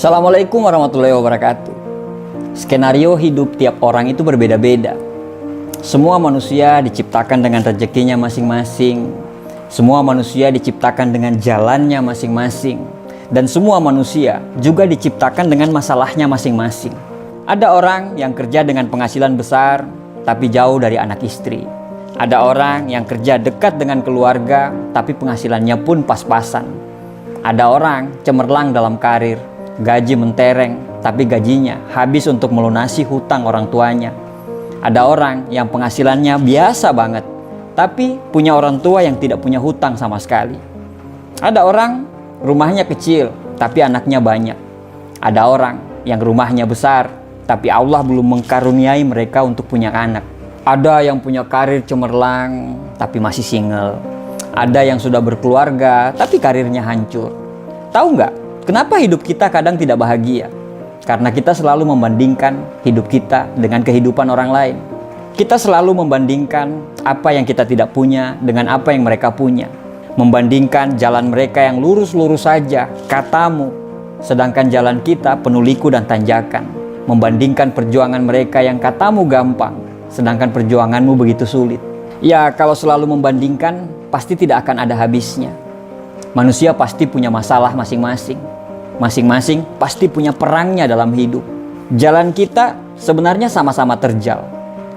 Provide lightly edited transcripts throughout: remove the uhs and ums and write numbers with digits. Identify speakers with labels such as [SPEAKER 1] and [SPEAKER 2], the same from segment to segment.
[SPEAKER 1] Assalamualaikum warahmatullahi wabarakatuh. Skenario hidup tiap orang itu berbeda-beda. Semua manusia diciptakan dengan rezekinya masing-masing. Semua manusia diciptakan dengan jalannya masing-masing. Dan semua manusia juga diciptakan dengan masalahnya masing-masing. Ada orang yang kerja dengan penghasilan besar, tapi jauh dari anak istri. Ada orang yang kerja dekat dengan keluarga, tapi penghasilannya pun pas-pasan. Ada orang cemerlang dalam karir, gaji mentereng, tapi gajinya habis untuk melunasi hutang orang tuanya. Ada orang yang penghasilannya biasa banget, tapi punya orang tua yang tidak punya hutang sama sekali. Ada orang rumahnya kecil, tapi anaknya banyak. Ada orang yang rumahnya besar, tapi Allah belum mengkaruniai mereka untuk punya anak. Ada yang punya karir cemerlang, tapi masih single. Ada yang sudah berkeluarga, tapi karirnya hancur. Tahu nggak? Kenapa hidup kita kadang tidak bahagia? Karena kita selalu membandingkan hidup kita dengan kehidupan orang lain. Kita selalu membandingkan apa yang kita tidak punya dengan apa yang mereka punya. Membandingkan jalan mereka yang lurus-lurus saja, katamu, sedangkan jalan kita penuh liku dan tanjakan. Membandingkan perjuangan mereka yang katamu gampang, sedangkan perjuanganmu begitu sulit. Ya, kalau selalu membandingkan, pasti tidak akan ada habisnya. Manusia pasti punya masalah masing-masing. Masing-masing pasti punya perangnya dalam hidup. Jalan kita sebenarnya sama-sama terjal.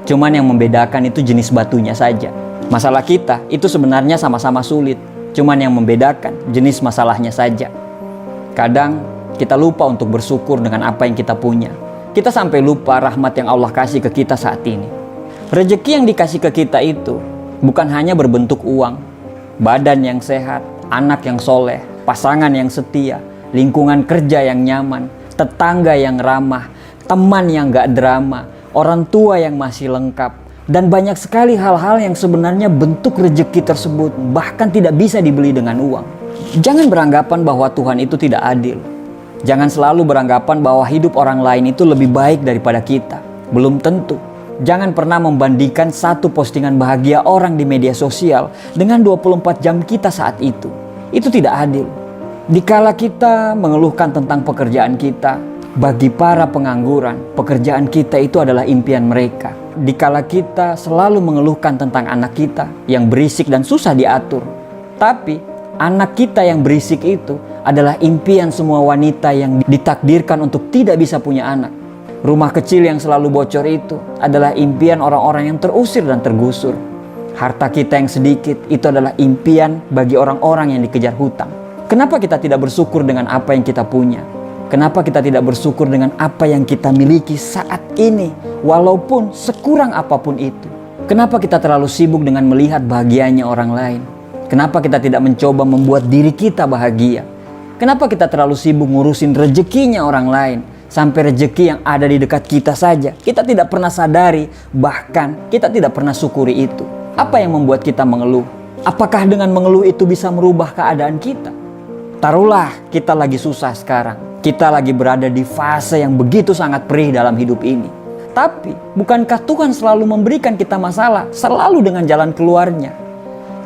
[SPEAKER 1] Cuman yang membedakan itu jenis batunya saja. Masalah kita itu sebenarnya sama-sama sulit. Cuman yang membedakan jenis masalahnya saja. Kadang kita lupa untuk bersyukur dengan apa yang kita punya. Kita sampai lupa rahmat yang Allah kasih ke kita saat ini. Rezeki yang dikasih ke kita itu bukan hanya berbentuk uang, badan yang sehat, anak yang soleh, pasangan yang setia, lingkungan kerja yang nyaman, tetangga yang ramah, teman yang gak drama, orang tua yang masih lengkap, dan banyak sekali hal-hal yang sebenarnya bentuk rezeki tersebut bahkan tidak bisa dibeli dengan uang. Jangan beranggapan bahwa Tuhan itu tidak adil. Jangan selalu beranggapan bahwa hidup orang lain itu lebih baik daripada kita. Belum tentu. Jangan pernah membandingkan satu postingan bahagia orang di media sosial dengan 24 jam kita saat itu. Itu tidak adil. Dikala kita mengeluhkan tentang pekerjaan kita, bagi para pengangguran, pekerjaan kita itu adalah impian mereka. Dikala kita selalu mengeluhkan tentang anak kita yang berisik dan susah diatur, tapi anak kita yang berisik itu adalah impian semua wanita yang ditakdirkan untuk tidak bisa punya anak. Rumah kecil yang selalu bocor itu adalah impian orang-orang yang terusir dan tergusur. Harta kita yang sedikit itu adalah impian bagi orang-orang yang dikejar hutang. Kenapa kita tidak bersyukur dengan apa yang kita punya? Kenapa kita tidak bersyukur dengan apa yang kita miliki saat ini, walaupun sekurang apapun itu? Kenapa kita terlalu sibuk dengan melihat bahagianya orang lain? Kenapa kita tidak mencoba membuat diri kita bahagia? Kenapa kita terlalu sibuk ngurusin rezekinya orang lain? Sampai rezeki yang ada di dekat kita saja kita tidak pernah sadari, bahkan kita tidak pernah syukuri itu. Apa yang membuat kita mengeluh? Apakah dengan mengeluh itu bisa merubah keadaan kita? Taruhlah kita lagi susah sekarang. Kita lagi berada di fase yang begitu sangat perih dalam hidup ini. Tapi bukankah Tuhan selalu memberikan kita masalah, selalu dengan jalan keluarnya?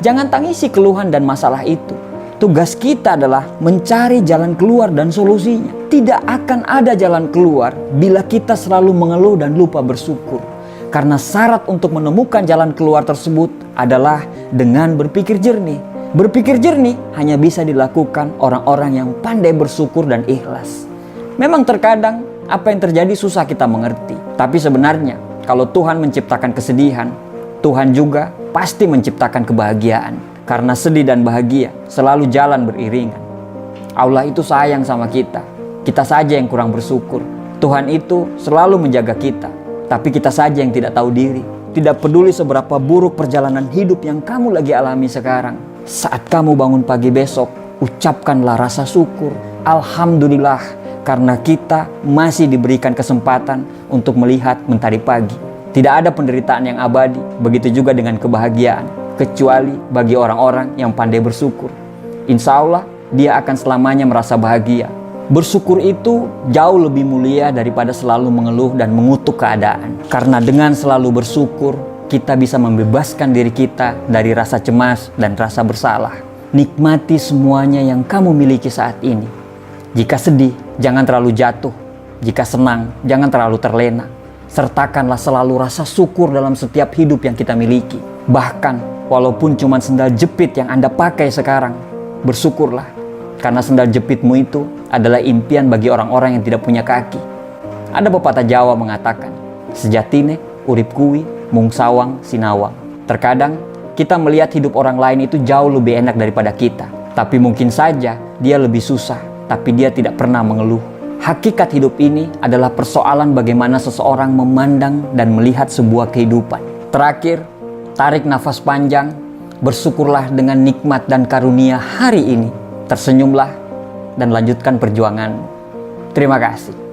[SPEAKER 1] Jangan tangisi keluhan dan masalah itu. Tugas kita adalah mencari jalan keluar dan solusinya. Tidak akan ada jalan keluar bila kita selalu mengeluh dan lupa bersyukur. Karena syarat untuk menemukan jalan keluar tersebut adalah dengan berpikir jernih. Berpikir jernih hanya bisa dilakukan orang-orang yang pandai bersyukur dan ikhlas. Memang terkadang apa yang terjadi susah kita mengerti. Tapi sebenarnya kalau Tuhan menciptakan kesedihan, Tuhan juga pasti menciptakan kebahagiaan. Karena sedih dan bahagia selalu jalan beriringan. Allah itu sayang sama kita. Kita saja yang kurang bersyukur. Tuhan itu selalu menjaga kita. Tapi kita saja yang tidak tahu diri. Tidak peduli seberapa buruk perjalanan hidup yang kamu lagi alami sekarang. Saat kamu bangun pagi besok, ucapkanlah rasa syukur. Alhamdulillah, karena kita masih diberikan kesempatan untuk melihat mentari pagi. Tidak ada penderitaan yang abadi, begitu juga dengan kebahagiaan. Kecuali bagi orang-orang yang pandai bersyukur. Insya Allah dia akan selamanya merasa bahagia. Bersyukur itu jauh lebih mulia daripada selalu mengeluh dan mengutuk keadaan. Karena dengan selalu bersyukur, kita bisa membebaskan diri kita dari rasa cemas dan rasa bersalah. Nikmati semuanya yang kamu miliki saat ini. Jika sedih, Jangan terlalu jatuh. Jika senang, jangan terlalu terlena. Sertakanlah selalu rasa syukur dalam setiap hidup yang kita miliki. Bahkan, walaupun cuma sendal jepit yang Anda pakai sekarang, bersyukurlah. Karena sendal jepitmu itu adalah impian bagi orang-orang yang tidak punya kaki. Ada pepatah Jawa mengatakan, sejatine, urip kuwi, mung sawang, sinawang. Terkadang, kita melihat hidup orang lain itu jauh lebih enak daripada kita. Tapi mungkin saja dia lebih susah, tapi dia tidak pernah mengeluh. Hakikat hidup ini adalah persoalan bagaimana seseorang memandang dan melihat sebuah kehidupan. Terakhir, tarik nafas panjang, bersyukurlah dengan nikmat dan karunia hari ini. Tersenyumlah dan lanjutkan perjuanganmu. Terima kasih.